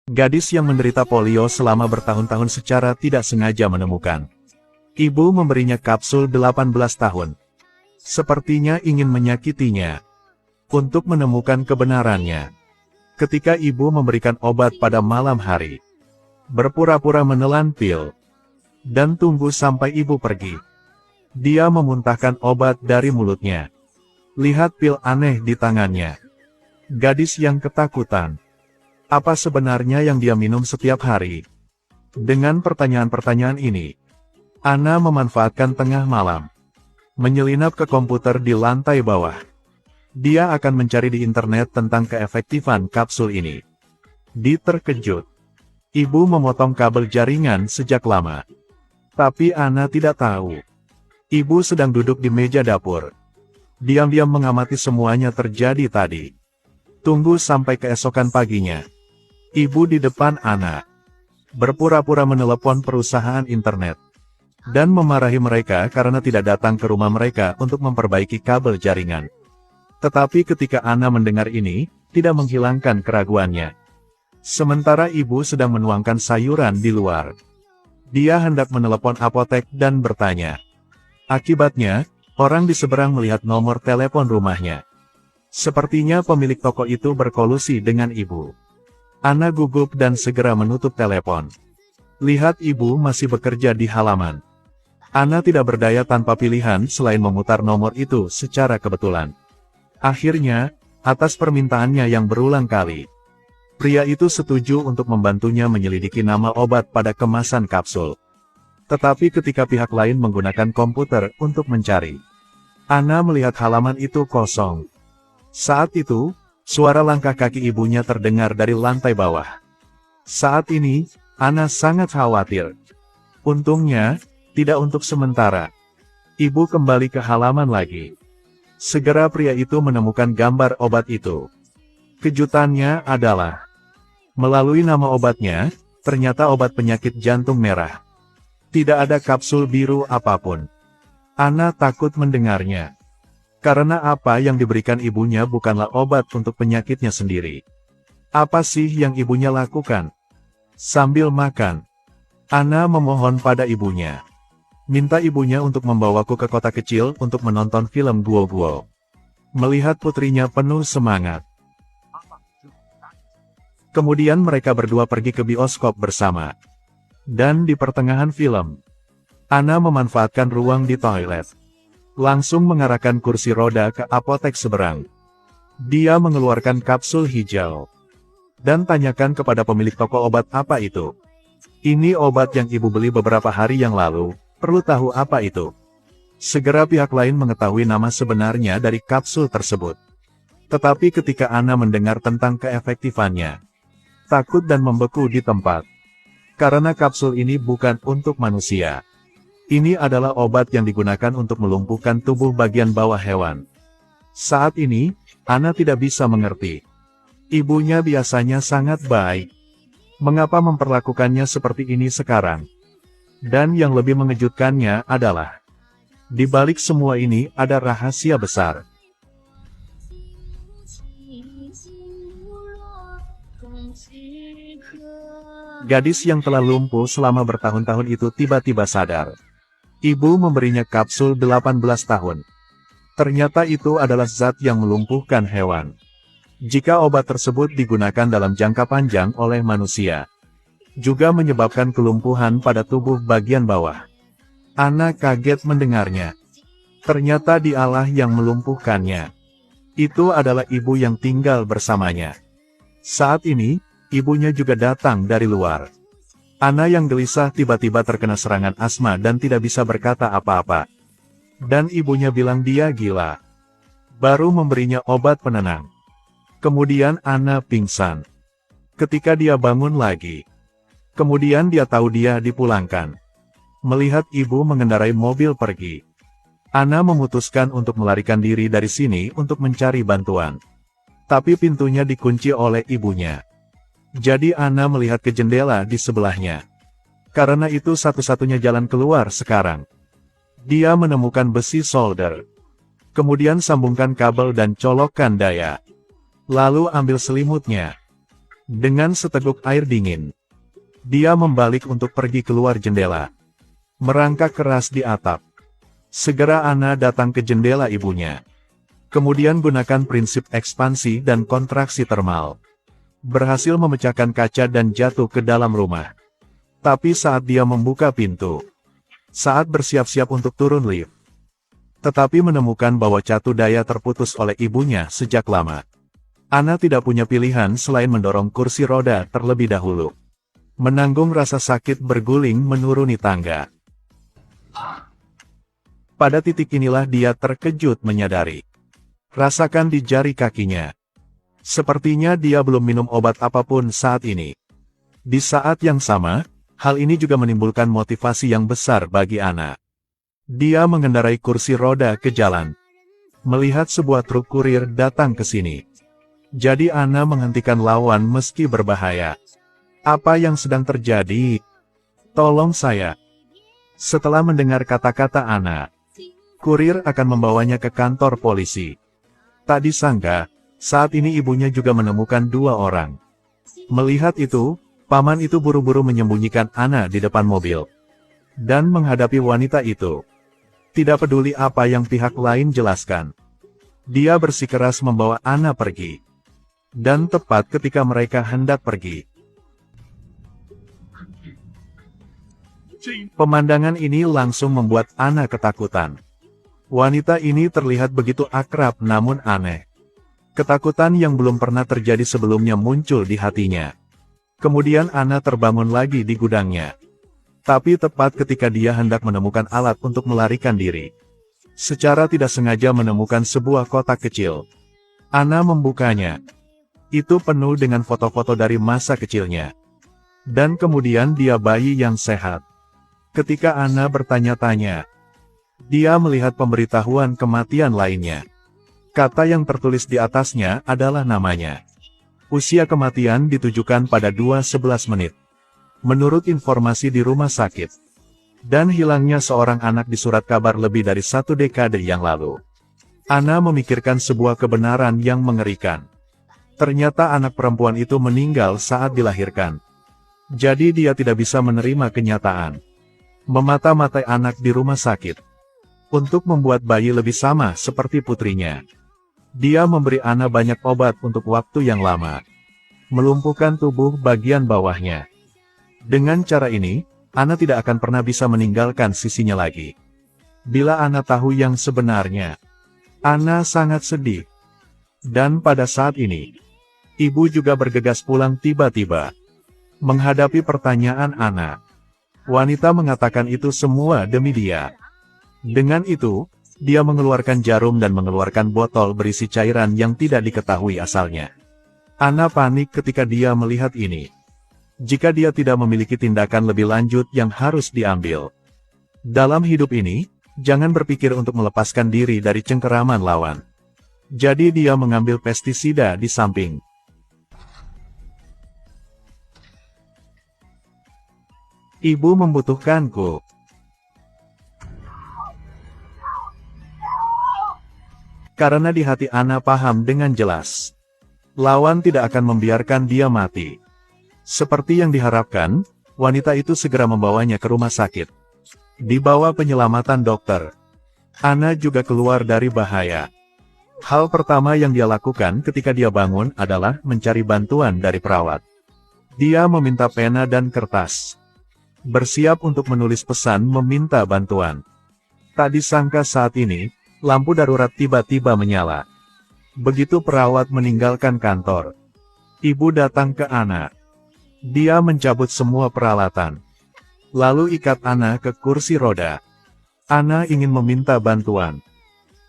Gadis yang menderita polio selama bertahun-tahun secara tidak sengaja menemukan. Ibu memberinya kapsul 18 tahun. Sepertinya ingin menyakitinya. Untuk menemukan kebenarannya. Ketika ibu memberikan obat pada malam hari. Berpura-pura menelan pil. Dan tunggu sampai ibu pergi. Dia memuntahkan obat dari mulutnya. Lihat pil aneh di tangannya. Gadis yang ketakutan. Apa sebenarnya yang dia minum setiap hari? Dengan pertanyaan-pertanyaan ini, Anna memanfaatkan tengah malam. Menyelinap ke komputer di lantai bawah. Dia akan mencari di internet tentang keefektifan kapsul ini. Terkejut. Ibu memotong kabel jaringan sejak lama. Tapi Anna tidak tahu. Ibu sedang duduk di meja dapur. Diam-diam mengamati semuanya terjadi tadi. Tunggu sampai keesokan paginya. Ibu di depan Anna. Berpura-pura menelepon perusahaan internet. Dan memarahi mereka karena tidak datang ke rumah mereka untuk memperbaiki kabel jaringan. Tetapi ketika Anna mendengar ini, tidak menghilangkan keraguannya. Sementara ibu sedang menuangkan sayuran di luar. Dia hendak menelepon apotek dan bertanya. Akibatnya, orang di seberang melihat nomor telepon rumahnya. Sepertinya pemilik toko itu berkolusi dengan ibu. Anna gugup dan segera menutup telepon. Lihat ibu masih bekerja di halaman. Anna tidak berdaya tanpa pilihan selain memutar nomor itu secara kebetulan. Akhirnya, atas permintaannya yang berulang kali, pria itu setuju untuk membantunya menyelidiki nama obat pada kemasan kapsul. Tetapi ketika pihak lain menggunakan komputer untuk mencari, Anna melihat halaman itu kosong. Saat itu, suara langkah kaki ibunya terdengar dari lantai bawah. Saat ini, Anna sangat khawatir. Untungnya, tidak untuk sementara. Ibu kembali ke halaman lagi. Segera pria itu menemukan gambar obat itu. Kejutannya adalah, melalui nama obatnya, ternyata obat penyakit jantung merah. Tidak ada kapsul biru apapun. Anna takut mendengarnya. Karena apa yang diberikan ibunya bukanlah obat untuk penyakitnya sendiri. Apa sih yang ibunya lakukan? Sambil makan, Anna memohon pada ibunya. Minta ibunya untuk membawaku ke kota kecil untuk menonton film Guo-Guo. Melihat putrinya penuh semangat. Kemudian mereka berdua pergi ke bioskop bersama. Dan di pertengahan film, Anna memanfaatkan ruang di toilet. Langsung mengarahkan kursi roda ke apotek seberang. Dia mengeluarkan kapsul hijau. Dan tanyakan kepada pemilik toko obat apa itu. Ini obat yang ibu beli beberapa hari yang lalu, perlu tahu apa itu. Segera pihak lain mengetahui nama sebenarnya dari kapsul tersebut. Tetapi ketika Anna mendengar tentang keefektifannya, takut dan membeku di tempat. Karena kapsul ini bukan untuk manusia. Ini adalah obat yang digunakan untuk melumpuhkan tubuh bagian bawah hewan. Saat ini, Anna tidak bisa mengerti. Ibunya biasanya sangat baik. Mengapa memperlakukannya seperti ini sekarang? Dan yang lebih mengejutkannya adalah, di balik semua ini ada rahasia besar. Gadis yang telah lumpuh selama bertahun-tahun itu tiba-tiba sadar. Ibu memberinya kapsul 18 tahun. Ternyata itu adalah zat yang melumpuhkan hewan. Jika obat tersebut digunakan dalam jangka panjang oleh manusia, juga menyebabkan kelumpuhan pada tubuh bagian bawah. Anna kaget mendengarnya. Ternyata dialah yang melumpuhkannya. Itu adalah ibu yang tinggal bersamanya. Saat ini, ibunya juga datang dari luar. Anna yang gelisah tiba-tiba terkena serangan asma dan tidak bisa berkata apa-apa. Dan ibunya bilang dia gila. Baru memberinya obat penenang. Kemudian Anna pingsan. Ketika dia bangun lagi. Kemudian dia tahu dia dipulangkan. Melihat ibu mengendarai mobil pergi. Anna memutuskan untuk melarikan diri dari sini untuk mencari bantuan. Tapi pintunya dikunci oleh ibunya. Jadi Anna melihat ke jendela di sebelahnya. Karena itu satu-satunya jalan keluar sekarang. Dia menemukan besi solder. Kemudian sambungkan kabel dan colokkan daya. Lalu ambil selimutnya. Dengan seteguk air dingin, dia membalik untuk pergi keluar jendela. Merangkak keras di atap. Segera Anna datang ke jendela ibunya. Kemudian gunakan prinsip ekspansi dan kontraksi termal. Berhasil memecahkan kaca dan jatuh ke dalam rumah. Tapi saat dia membuka pintu, saat bersiap-siap untuk turun lift, tetapi menemukan bahwa catu daya terputus oleh ibunya sejak lama. Anna tidak punya pilihan selain mendorong kursi roda terlebih dahulu. Menanggung rasa sakit berguling menuruni tangga. Pada titik inilah dia terkejut menyadari. Rasakan di jari kakinya. Sepertinya dia belum minum obat apapun saat ini. Di saat yang sama, hal ini juga menimbulkan motivasi yang besar bagi Anna. Dia mengendarai kursi roda ke jalan. Melihat sebuah truk kurir datang ke sini. Jadi Anna menghentikan lawan meski berbahaya. Apa yang sedang terjadi? Tolong saya. Setelah mendengar kata-kata Anna, kurir akan membawanya ke kantor polisi. Tak disangka, saat ini ibunya juga menemukan dua orang. Melihat itu, paman itu buru-buru menyembunyikan Anna di depan mobil. Dan menghadapi wanita itu. Tidak peduli apa yang pihak lain jelaskan. Dia bersikeras membawa Anna pergi. Dan tepat ketika mereka hendak pergi, pemandangan ini langsung membuat Anna ketakutan. Wanita ini terlihat begitu akrab namun aneh. Ketakutan yang belum pernah terjadi sebelumnya muncul di hatinya. Kemudian Anna terbangun lagi di gudangnya. Tapi tepat ketika dia hendak menemukan alat untuk melarikan diri, secara tidak sengaja menemukan sebuah kotak kecil. Anna membukanya. Itu penuh dengan foto-foto dari masa kecilnya. Dan kemudian dia bayi yang sehat. Ketika Anna bertanya-tanya, dia melihat pemberitahuan kematian lainnya. Kata yang tertulis di atasnya adalah namanya. Usia kematian ditujukan pada 2:11 menit. Menurut informasi di rumah sakit. Dan hilangnya seorang anak di surat kabar lebih dari 1 dekade yang lalu. Anna memikirkan sebuah kebenaran yang mengerikan. Ternyata anak perempuan itu meninggal saat dilahirkan. Jadi dia tidak bisa menerima kenyataan. Memata-matai anak di rumah sakit. Untuk membuat bayi lebih sama seperti putrinya. Dia memberi Anna banyak obat untuk waktu yang lama. Melumpuhkan tubuh bagian bawahnya. Dengan cara ini, Anna tidak akan pernah bisa meninggalkan sisinya lagi. Bila Anna tahu yang sebenarnya, Anna sangat sedih. Dan pada saat ini, ibu juga bergegas pulang tiba-tiba. Menghadapi pertanyaan Anna, wanita mengatakan itu semua demi dia. Dengan itu, dia mengeluarkan jarum dan mengeluarkan botol berisi cairan yang tidak diketahui asalnya. Anna panik ketika dia melihat ini. Jika dia tidak memiliki tindakan lebih lanjut yang harus diambil. Dalam hidup ini, jangan berpikir untuk melepaskan diri dari cengkeraman lawan. Jadi dia mengambil pestisida di samping. Ibu membutuhkanku. Karena di hati Anna paham dengan jelas. Lawan tidak akan membiarkan dia mati. Seperti yang diharapkan, wanita itu segera membawanya ke rumah sakit. Di bawah penyelamatan dokter, Anna juga keluar dari bahaya. Hal pertama yang dia lakukan ketika dia bangun adalah mencari bantuan dari perawat. Dia meminta pena dan kertas. Bersiap untuk menulis pesan meminta bantuan. Tak disangka saat ini, lampu darurat tiba-tiba menyala. Begitu perawat meninggalkan kantor, ibu datang ke Anna. Dia mencabut semua peralatan. Lalu ikat Anna ke kursi roda. Anna ingin meminta bantuan.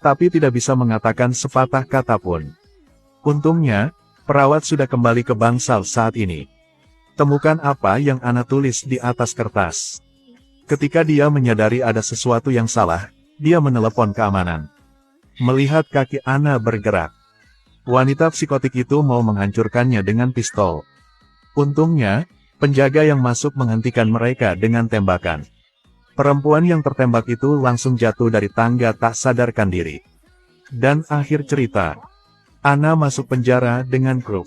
Tapi tidak bisa mengatakan sepatah kata pun. Untungnya, perawat sudah kembali ke bangsal saat ini. Temukan apa yang Anna tulis di atas kertas. Ketika dia menyadari ada sesuatu yang salah, dia menelepon keamanan. Melihat kaki Anna bergerak, wanita psikotik itu mau menghancurkannya dengan pistol. Untungnya, penjaga yang masuk menghentikan mereka dengan tembakan. Perempuan yang tertembak itu langsung jatuh dari tangga tak sadarkan diri. Dan akhir cerita, Anna masuk penjara dengan kruk.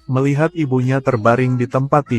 Melihat ibunya terbaring di tempat tidur,